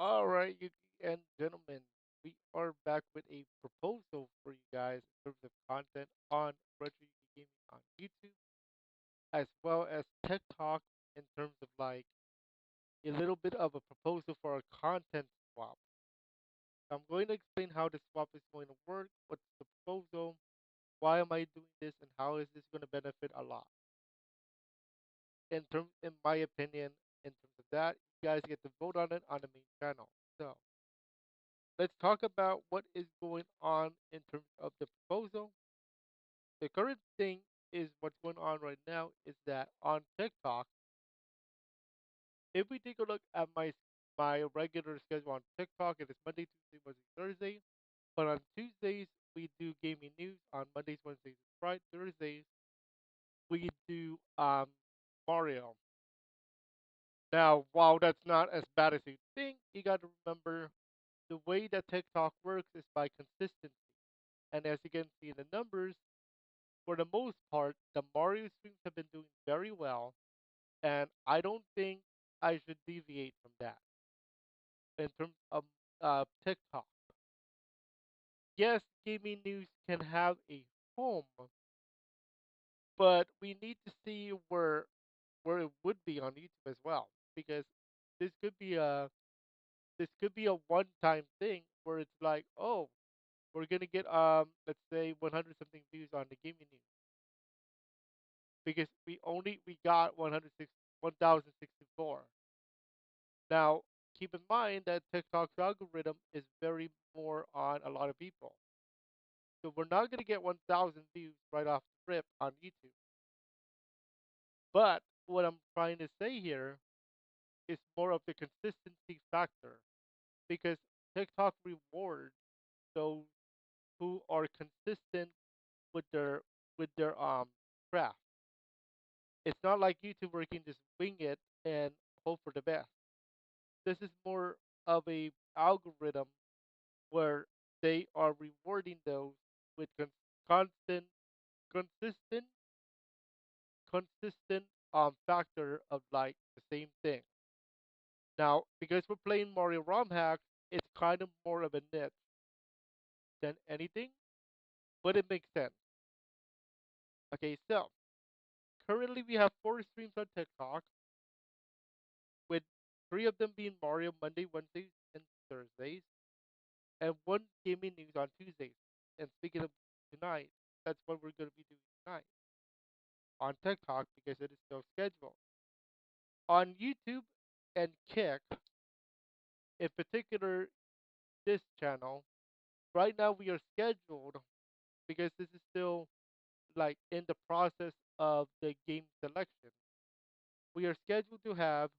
All right, you and gentlemen, we are back with a proposal for you guys in terms of content on RetroYuukiGaming on YouTube, as well as TikTok in terms of like a little bit of a proposal for a content swap. I'm going to explain how the swap is going to work, what's the proposal, why am I doing this, and how is this going to benefit a lot. In my opinion, in terms of that, you guys get to vote on it on the main channel. So let's talk about what is going on in terms of the proposal. The current thing is what's going on right now is that on TikTok, if we take a look at my regular schedule on TikTok, it is Monday, Tuesday, Wednesday, Thursday. But on Tuesdays we do gaming news. On Mondays, Wednesdays, and Friday, Thursdays we do Mario. Now, while that's not as bad as you think, you got to remember the way that TikTok works is by consistency. And as you can see in the numbers, for the most part, the Mario streams have been doing very well, and I don't think I should deviate from that in terms of TikTok. Yes, gaming news can have a home, but we need to see where it would be on YouTube as well, because this could be a this could be a one-time thing where it's like, oh, we're gonna get let's say 100 something views on the gaming news because we got 106 1064. Now, keep in mind that TikTok's algorithm is very more on a lot of people. So we're not going to get 1,000 views right off the rip on YouTube. But what I'm trying to say here is more of the consistency factor because TikTok rewards those who are consistent with their craft. It's not like YouTube where you can just wing it and hope for the best. This is more of a algorithm where they are rewarding those with constant, consistent, consistent factor of like the same thing. Now, because we're playing Mario ROM hacks, it's kind of more of a niche than anything, but it makes sense. Okay, so currently we have four streams on TikTok, with three of them being Mario Monday, Wednesdays, and Thursdays, and one gaming news on Tuesdays. And speaking of tonight, that's what we're going to be doing tonight on TikTok because it is still scheduled. On YouTube and Kick, in particular, this channel, right now we are scheduled because this is still like in the process of the game selection. We are scheduled to have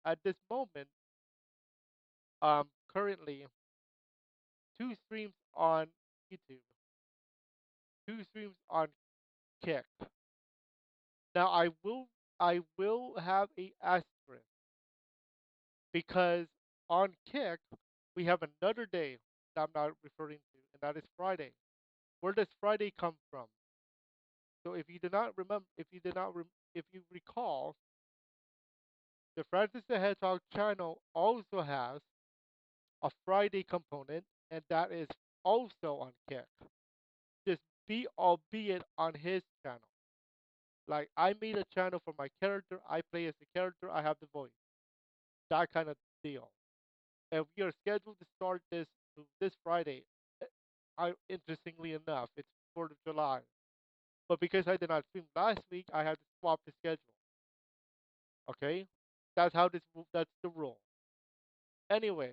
at this moment, currently two streams on YouTube, two streams on Kick. Now I will have a asterisk because on Kick we have another day that I'm not referring to, and that is Friday. Where does Friday come from? So if you do not remember, if you recall, the Francis the Hedgehog channel also has a Friday component, and that is also on Kick. Just be albeit on his channel. Like I made a channel for my character, I play as the character, I have the voice, that kind of deal. And we are scheduled to start this Friday. Eh, interestingly enough, it's 4th of July. But because I did not stream last week, I had to swap the schedule. Okay, that's the rule. Anyway,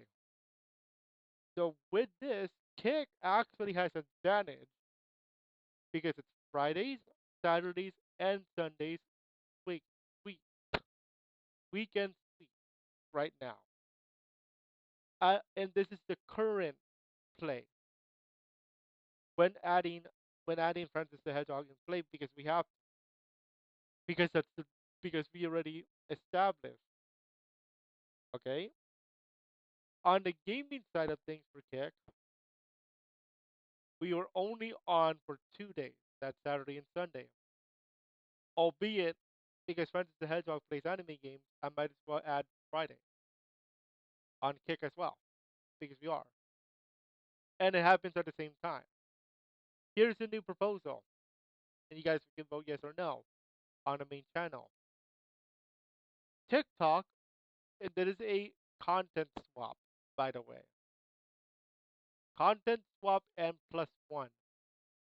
so with this, Kick actually has an advantage because it's Fridays, Saturdays, and Sundays week week weekend week right now. And this is the current play when adding Francis the Hedgehog in play because we have because that's the because we already established. Okay, on the gaming side of things for Kick, we were only on for 2 days. That's Saturday and Sunday. Albeit, because Francis the Hedgehog plays anime games, I might as well add Friday. on Kick as well because we are, and it happens at the same time. Here's a new proposal, and you guys can vote yes or no on the main channel. TikTok, and there is a content swap, by the way. Content swap and plus one.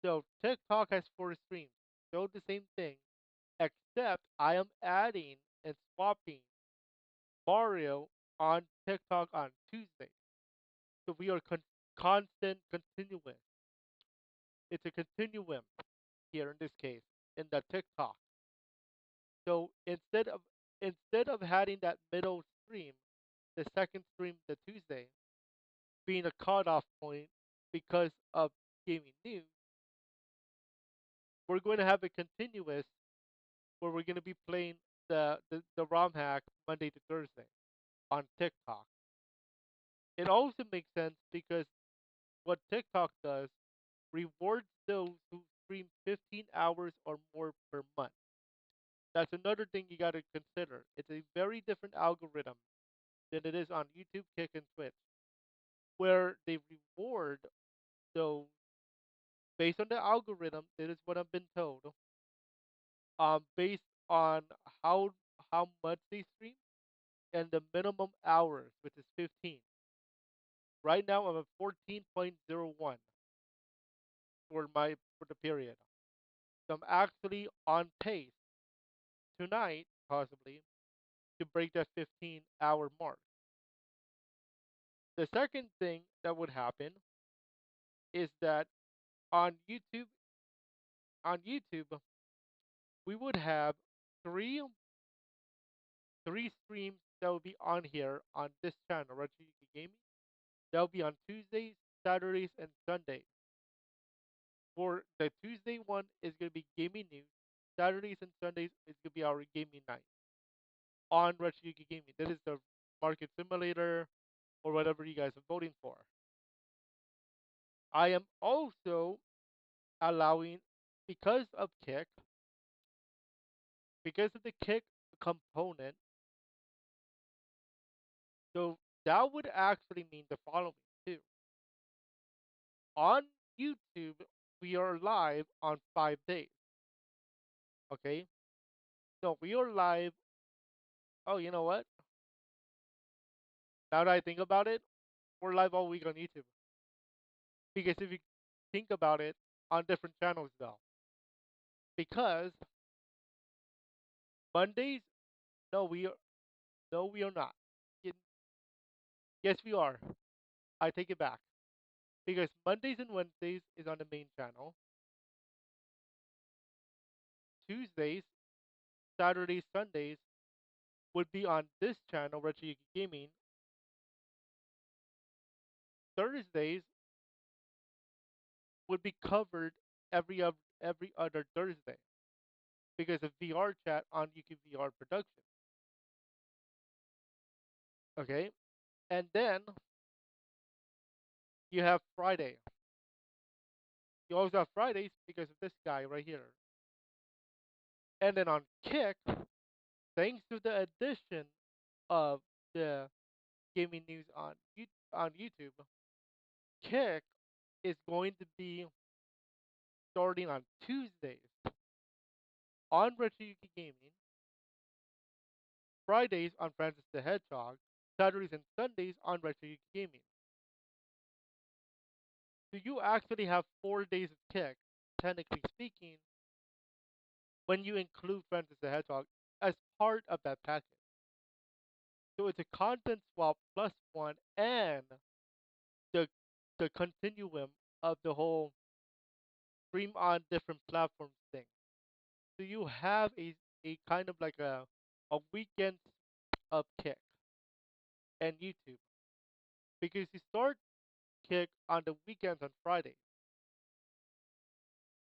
So TikTok has four streams. So the same thing, except I am adding and swapping Mario on TikTok on Tuesday. So we are constant continuous. It's a continuum here in this case in the TikTok. So instead of having that middle stream, the second stream, the Tuesday, being a cutoff point because of gaming news, we're going to have a continuous where we're going to be playing the ROM hack Monday to Thursday on TikTok. It also makes sense because what TikTok does rewards those who stream 15 hours or more per month. That's another thing you got to consider. It's a very different algorithm than it is on YouTube, Kick, and Twitch, where they reward those based on the algorithm. That is what I've been told. Based on how how much they stream and the minimum hours, which is 15. Right now, I'm at 14.01 for the period. So I'm actually on pace tonight, possibly, to break that 15-hour mark. The second thing that would happen is that on YouTube, on YouTube, we would have three three streams that will be on here on this channel, RetroYuukiGaming. That will be on Tuesdays, Saturdays, and Sundays. For the Tuesday one is going to be gaming news. Saturdays and Sundays is going to be our gaming night on RetroYuukiGaming. That is the market simulator or whatever you guys are voting for. I am also allowing, because of Kick, because of the Kick component, so that would actually mean the following too. On YouTube, we are live on 5 days. Okay? So we are live. Oh, you know what? Now that I think about it, we're live all week on YouTube. Because if you think about it, on different channels though. Because Mondays, no, we are not. Y- Yes, we are. I take it back. Because Mondays and Wednesdays is on the main channel. Tuesdays, Saturdays, Sundays would be on this channel, RetroYuki Gaming. Thursdays would be covered every other Thursday because of VR chat on YouTube VR production. Okay, and then you have Friday. You also have Fridays because of this guy right here. And then on Kick, thanks to the addition of the gaming news on YouTube, Kick is going to be starting on Tuesdays on RetroYuki Gaming, Fridays on Francis the Hedgehog, Saturdays and Sundays on RetroYuki Gaming. So you actually have 4 days of Kick, technically speaking, when you include Francis the Hedgehog as part of that package. So it's a content swap plus one and the the continuum of the whole stream on different platforms thing. So you have a kind of like a weekend of Kick and YouTube because you start Kick on the weekends on Friday,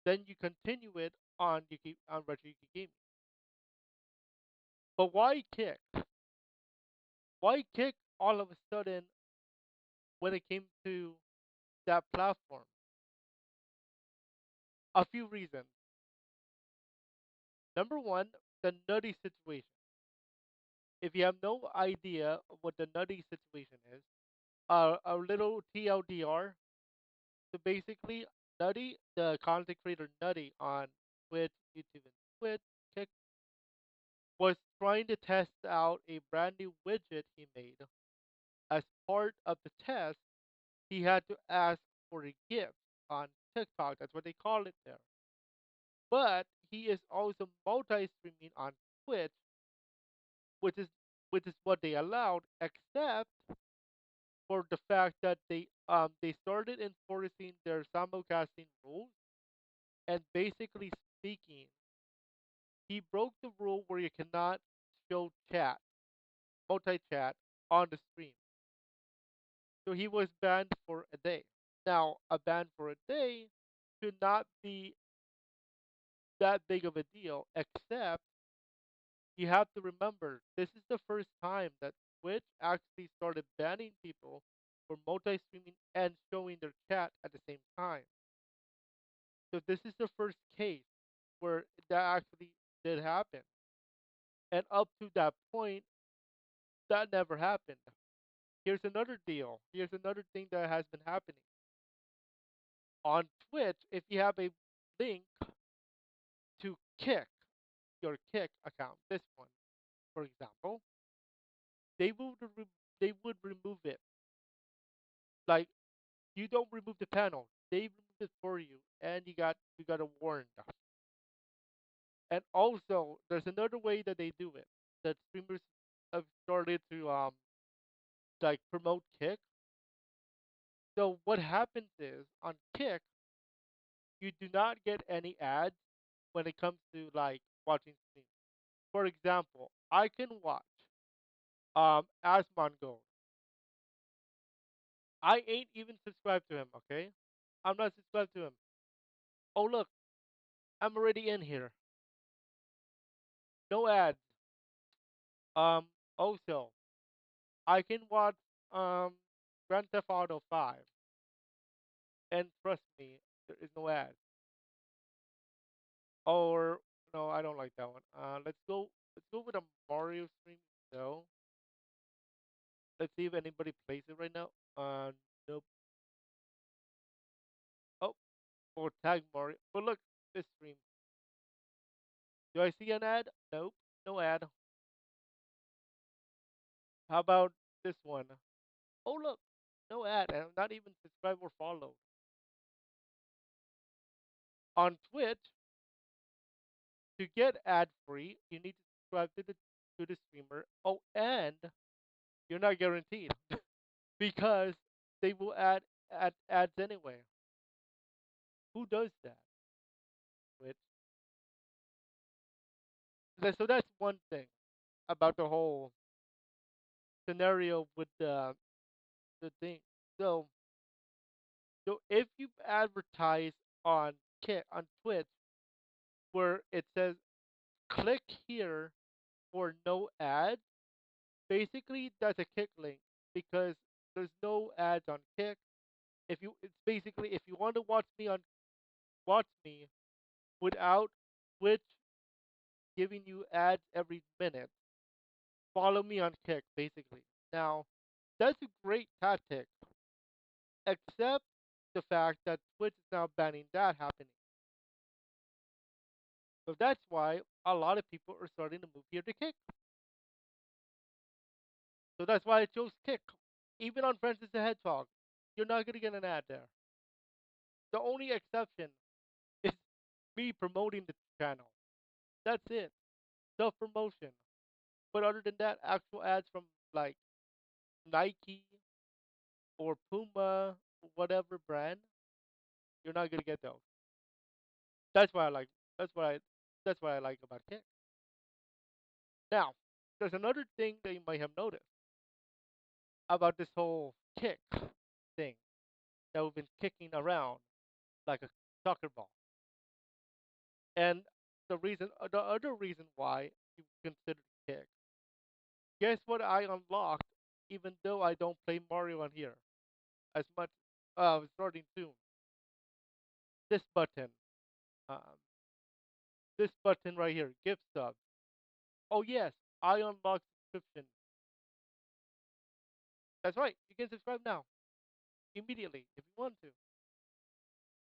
then you continue it on Retro Yuki Gaming. But why Kick? Why Kick all of a sudden when it came to that platform? A few reasons. Number one, the nutty situation. If you have no idea what the nutty situation is, a little TLDR. So basically, Nutty, the content creator Nutty on Twitch, YouTube, and Twitch, Kick, was trying to test out a brand new widget he made. As part of the test, he had to ask for a gift on TikTok. That's what they call it there. But he is also multi-streaming on Twitch, which is which is what they allowed, except for the fact that they started enforcing their simulcasting rules, and basically speaking, he broke the rule where you cannot show chat, multi chat on the stream. So he was banned for a day. Now, a ban for a day should not be that big of a deal, except you have to remember this is the first time that Twitch actually started banning people for multi streaming and showing their chat at the same time. So this is the first case where that actually did happen. And up to that point, that never happened. Here's another deal. Here's another thing that has been happening. On Twitch, if you have a link to Kick, your Kick account, this one, for example, they would they would remove it. Like you don't remove the panel, they remove it for you, and you got a warrant. And also, there's another way that they do it. That streamers have started to like promote Kick. So what happens is on Kick, you do not get any ads when it comes to like watching streams. For example, I can watch Asmongold. I ain't even subscribed to him, okay? I'm not subscribed to him. Oh look, I'm already in here. No ads. Um Also, I can watch um Grand Theft Auto 5 and trust me, there is no ads. Or no, I don't like that one. Let's go with a Mario stream though. Let's see if anybody plays it right now. Nope. Oh, or tag Mario. But look, this stream. Do I see an ad? Nope, no ad. How about this one? Oh look, no ad. And I'm not even subscribed or followed. On Twitch, to get ad free, you need to subscribe to the streamer. Oh, and you're not guaranteed because they will add ads anyway. Who does that? Twitch. So that's one thing about the whole scenario with the thing. So if you advertise on on Twitch where it says click here for no ads, basically that's a Kick link because there's no ads on Kick. If you it's basically if you want to watch me without Twitch giving you ads every minute, follow me on Kick basically. Now, that's a great tactic, except the fact that Twitch is now banning that happening. So that's why a lot of people are starting to move here to Kick. So that's why I chose Kick. Even on Francis the Hedgehog, you're not gonna get an ad there. The only exception is me promoting the channel. That's it. Self promotion. But other than that, actual ads from like Nike or Puma, whatever brand, you're not gonna get those. That's why I like. That's why. That's what I like about Kick. Now, there's another thing that you might have noticed about this whole Kick thing that we've been kicking around like a soccer ball. And the other reason why you consider Kick. Guess what I unlocked, even though I don't play Mario on here as much. Starting soon. This button. Um, this button right here, gift sub. Oh yes, I unlocked subscription. That's right. You can subscribe now, immediately, if you want to.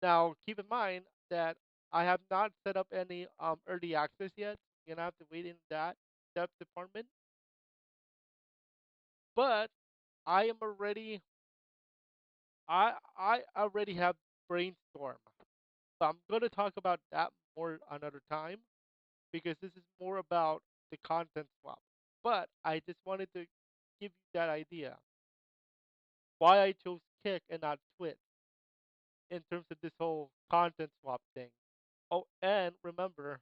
Now, keep in mind that I have not set up any early access yet. You're gonna have to wait in that department. But I am already I already have brainstorm. So I'm gonna talk about that more another time because this is more about the content swap. But I just wanted to give you that idea why I chose Kick and not Twitch in terms of this whole content swap thing. Oh, and remember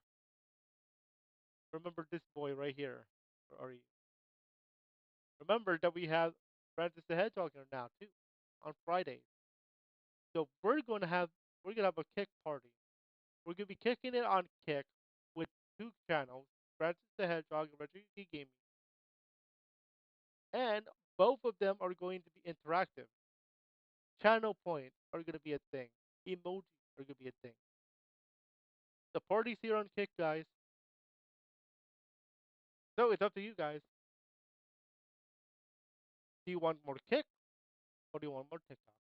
this boy right here. Where are you? Remember that we have Francis the Hedgehog here now too on Fridays. So we're gonna have a Kick party. We're gonna be kicking it on Kick with two channels, Francis the Hedgehog and RetroYuukiGaming, and both of them are going to be interactive. Channel points are gonna be a thing. Emojis are gonna be a thing. The party's here on Kick, guys. So it's up to you guys. Do you want more Kick or do you want more TikTok?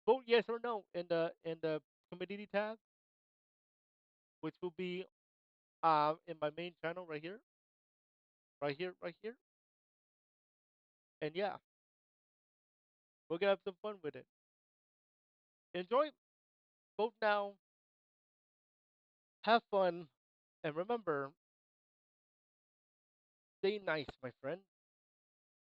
Vote yes or no in the community tab, which will be in my main channel right here, right here, right here. And yeah, we're gonna have some fun with it. Enjoy. Vote now. Have fun. And remember, stay nice, my friend.